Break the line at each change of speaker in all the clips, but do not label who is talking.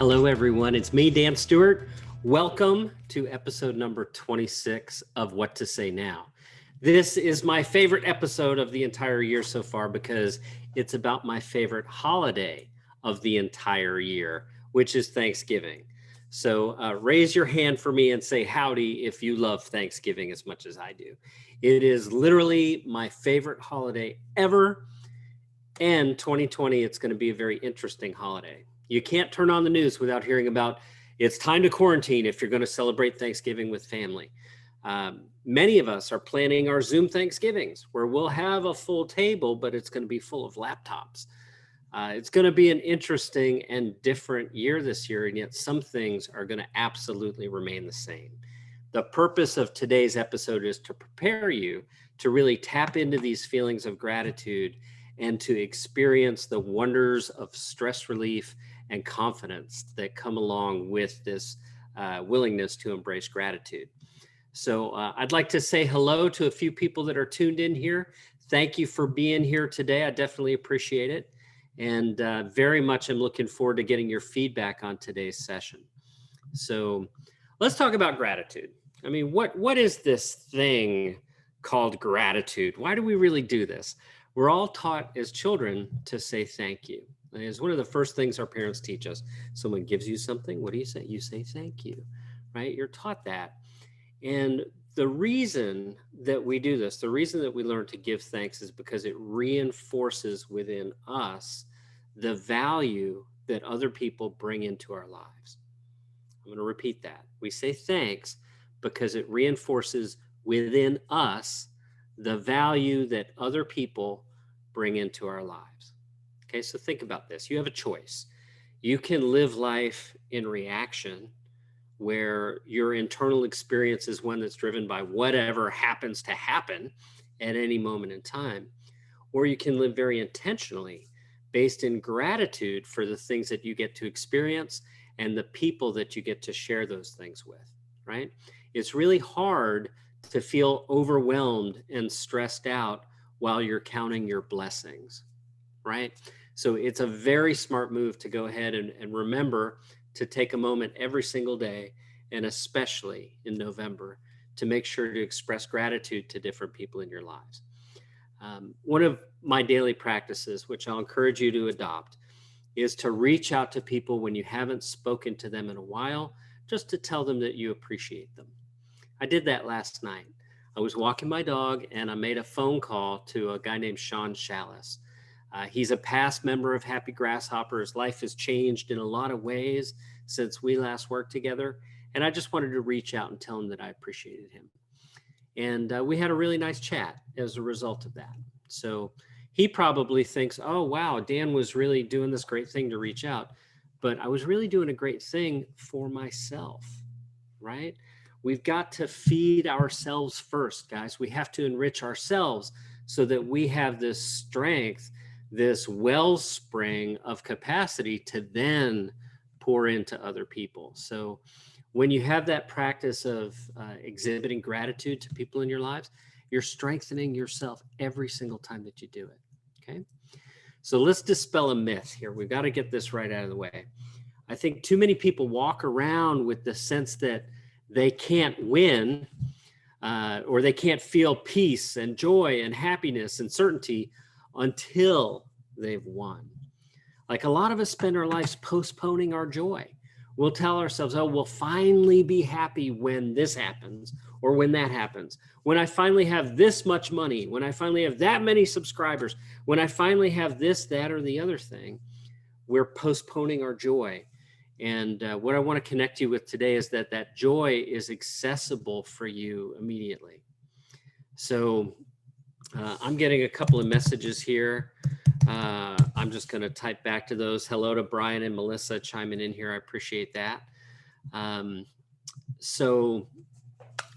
Hello, everyone. It's me, Dan Stewart. Welcome to episode number 26 of What to Say Now. This is my favorite episode of the entire year so far because it's about my favorite holiday of the entire year, which is Thanksgiving. So raise your hand for me and say howdy if you love Thanksgiving as much as I do. It is literally my favorite holiday ever. And 2020, it's going to be a very interesting holiday. You can't turn on the news without hearing about it's time to quarantine if you're going to celebrate Thanksgiving with family. Many of us are planning our Zoom Thanksgivings where we'll have a full table, but it's going to be full of laptops. It's going to be an interesting and different year this year, and yet some things are going to absolutely remain the same. The purpose of today's episode is to prepare you to really tap into these feelings of gratitude and to experience the wonders of stress relief and confidence that come along with this willingness to embrace gratitude. So I'd like to say hello to a few people that are tuned in here. Thank you for being here today. I definitely appreciate it. And very much I'm looking forward to getting your feedback on today's session. So let's talk about gratitude. I mean, what is this thing called gratitude? Why do we really do this? We're all taught as children to say thank you. It's one of the first things our parents teach us. Someone gives you something, what do you say? You say thank you, right? You're taught that. And the reason that we do this, the reason that we learn to give thanks is because it reinforces within us the value that other people bring into our lives. I'm going to repeat that. We say thanks because it reinforces within us the value that other people bring into our lives. Okay, so think about this. You have a choice. You can live life in reaction where your internal experience is one that's driven by whatever happens to happen at any moment in time. Or you can live very intentionally based in gratitude for the things that you get to experience and the people that you get to share those things with, right? It's really hard to feel overwhelmed and stressed out while you're counting your blessings, right? So it's a very smart move to go ahead and remember to take a moment every single day, and especially in November, to make sure to express gratitude to different people in your lives. One of my daily practices, which I'll encourage you to adopt, is to reach out to people when you haven't spoken to them in a while, just to tell them that you appreciate them. I did that last night. I was walking my dog and I made a phone call to a guy named Sean Chalice. He's a past member of Happy Grasshopper. His life has changed in a lot of ways since we last worked together. And I just wanted to reach out and tell him that I appreciated him. And we had a really nice chat as a result of that. So he probably thinks, oh, wow, Dan was really doing this great thing to reach out. But I was really doing a great thing for myself, right? We've got to feed ourselves first, guys. We have to enrich ourselves so that we have this strength, this wellspring of capacity to then pour into other people. So when you have that practice of exhibiting gratitude to people in your lives, you're strengthening yourself every single time that you do it, okay? So let's dispel a myth here. We've got to get this right out of the way. I think too many people walk around with the sense that they can't win or they can't feel peace and joy and happiness and certainty until they've won. Like a lot of us spend our lives postponing our joy. We'll tell ourselves, oh, we'll finally be happy when this happens or when that happens. When I finally have this much money, when I finally have that many subscribers, when I finally have this, that, or the other thing, we're postponing our joy. And what I want to connect you with today is that joy is accessible for you immediately. So I'm getting a couple of messages here. I'm just going to type back to those. Hello to Brian and Melissa chiming in here. I appreciate that. So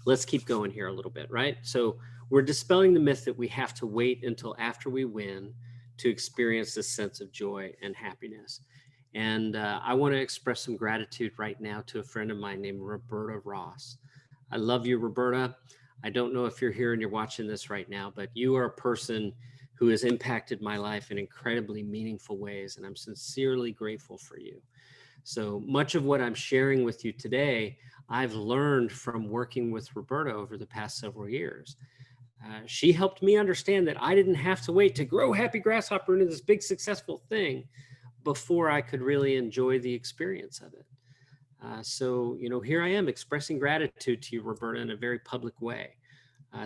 let's keep going here a little bit, right? So we're dispelling the myth that we have to wait until after we win to experience this sense of joy and happiness. And I want to express some gratitude right now to a friend of mine named Roberta Ross. I love you, Roberta. I don't know if you're here and you're watching this right now, but you are a person who has impacted my life in incredibly meaningful ways, and I'm sincerely grateful for you. So much of what I'm sharing with you today, I've learned from working with Roberta over the past several years. She helped me understand that I didn't have to wait to grow Happy Grasshopper into this big successful thing before I could really enjoy the experience of it. So, here I am expressing gratitude to you, Roberta, in a very public way.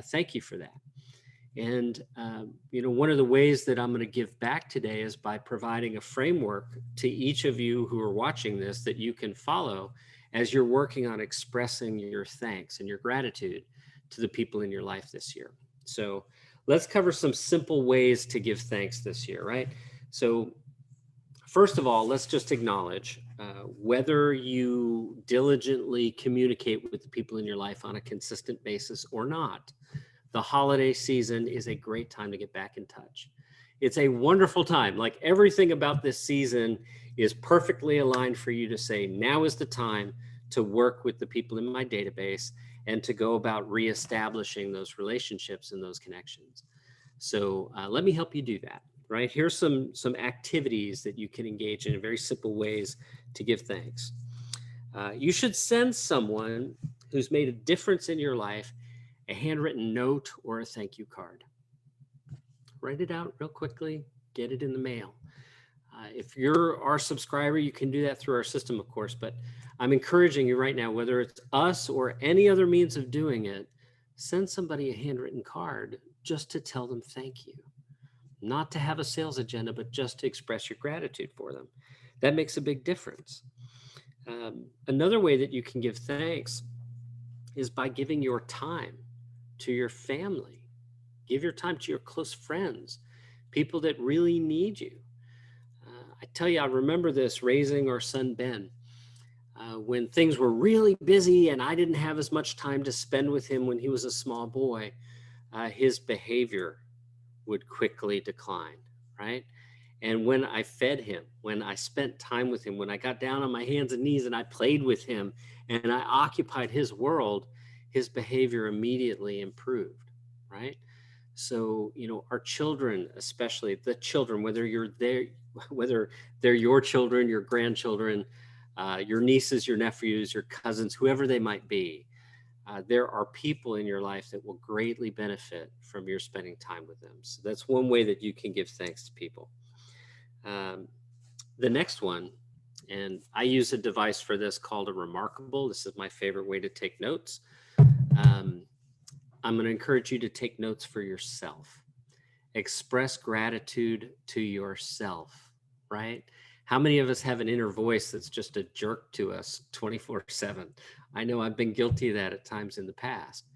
Thank you for that. And, one of the ways that I'm going to give back today is by providing a framework to each of you who are watching this that you can follow as you're working on expressing your thanks and your gratitude to the people in your life this year. So let's cover some simple ways to give thanks this year, right? So first of all, let's just acknowledge whether you diligently communicate with the people in your life on a consistent basis or not. The holiday season is a great time to get back in touch. It's a wonderful time. Like everything about this season is perfectly aligned for you to say, now is the time to work with the people in my database and to go about reestablishing those relationships and those connections. So let me help you do that, right? Here's some activities that you can engage in very simple ways to give thanks. You should send someone who's made a difference in your life a handwritten note or a thank you card. Write it out real quickly, get it in the mail. If you're our subscriber, you can do that through our system, of course, but I'm encouraging you right now, whether it's us or any other means of doing it, send somebody a handwritten card just to tell them thank you. Not to have a sales agenda, but just to express your gratitude for them. That makes a big difference. Another way that you can give thanks is by giving your time to your family. Give your time to your close friends, people that really need you. I tell you, I remember this raising our son, Ben. When things were really busy and I didn't have as much time to spend with him when he was a small boy, his behavior would quickly decline, right? And when I fed him, when I spent time with him, when I got down on my hands and knees and I played with him and I occupied his world, his behavior immediately improved, right? So, our children, especially the children, whether they're your children, your grandchildren, your nieces, your nephews, your cousins, whoever they might be, there are people in your life that will greatly benefit from your spending time with them. So that's one way that you can give thanks to people. The next one, and I use a device for this called a Remarkable. This is my favorite way to take notes. I'm going to encourage you to take notes for yourself. Express gratitude to yourself, right? How many of us have an inner voice that's just a jerk to us 24/7? I know I've been guilty of that at times in the past.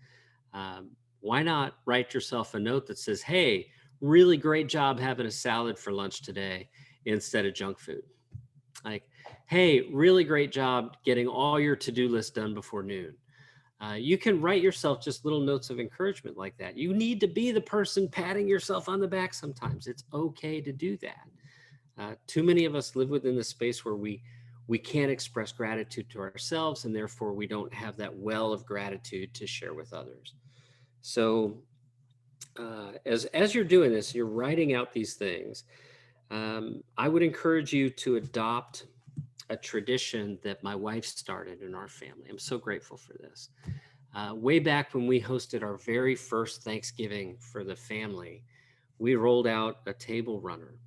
Why not write yourself a note that says, hey, really great job having a salad for lunch today instead of junk food. Like, hey, really great job getting all your to-do list done before noon. You can write yourself just little notes of encouragement like that. You need to be the person patting yourself on the back sometimes. It's okay to do that. Too many of us live within the space where we can't express gratitude to ourselves, and therefore we don't have that well of gratitude to share with others. So as you're doing this, you're writing out these things. I would encourage you to adopt a tradition that my wife started in our family. I'm so grateful for this. Way back when we hosted our very first Thanksgiving for the family, we rolled out a table runner.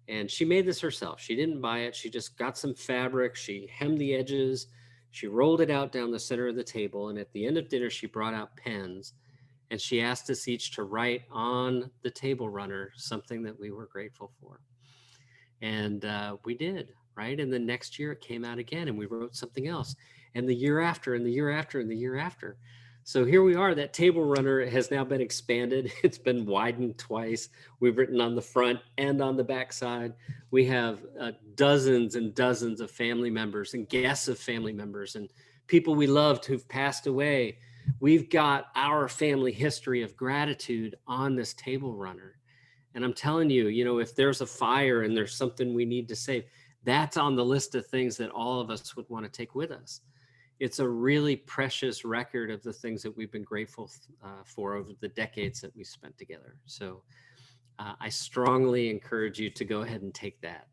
And she made this herself. She didn't buy it. She just got some fabric. She hemmed the edges. She rolled it out down the center of the table. And at the end of dinner, she brought out pens and she asked us each to write on the table runner something that we were grateful for. And we did, right? And the next year it came out again and we wrote something else. And the year after, and the year after, and the year after. So here we are. That table runner has now been expanded. It's been widened twice. We've written on the front and on the back side. We have dozens and dozens of family members and guests of family members and people we loved who've passed away. We've got our family history of gratitude on this table runner. And I'm telling you, if there's a fire and there's something we need to save, that's on the list of things that all of us would want to take with us. It's a really precious record of the things that we've been grateful for over the decades that we spent together. So I strongly encourage you to go ahead and take that.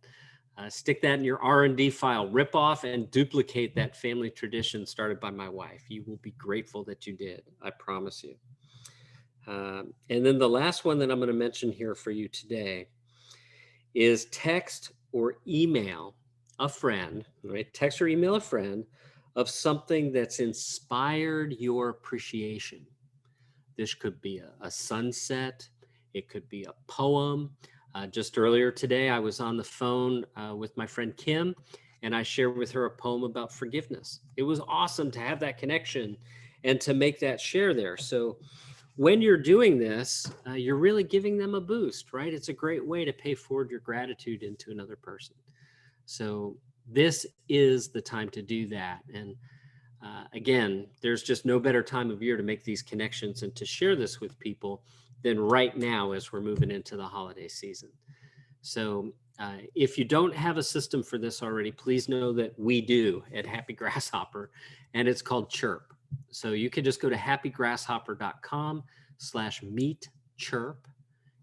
Stick that in your R&D file, rip off and duplicate that family tradition started by my wife. You will be grateful that you did. I promise you. And then the last one that I'm going to mention here for you today is text or email a friend, right? Text or email a friend of something that's inspired your appreciation. This could be a sunset. It could be a poem. Just earlier today, I was on the phone with my friend Kim, and I shared with her a poem about forgiveness. It was awesome to have that connection and to make that share there. So when you're doing this, you're really giving them a boost, right? It's a great way to pay forward your gratitude into another person. So this is the time to do that. And again, there's just no better time of year to make these connections and to share this with people than right now as we're moving into the holiday season. So if you don't have a system for this already, please know that we do at Happy Grasshopper, and it's called Chirp. So you can just go to happygrasshopper.com/meet chirp,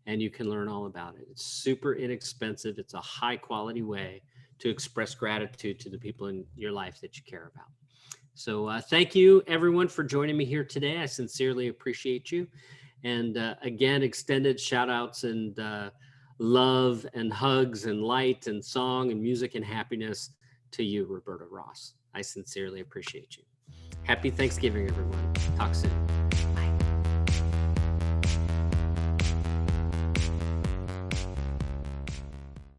and you can learn all about it. It's super inexpensive. It's a high quality way to express gratitude to the people in your life that you care about. So thank you, everyone, for joining me here today. I sincerely appreciate you. And again, extended shout outs and love and hugs and light and song and music and happiness to you, Roberta Ross. I sincerely appreciate you. Happy Thanksgiving, everyone. Talk soon.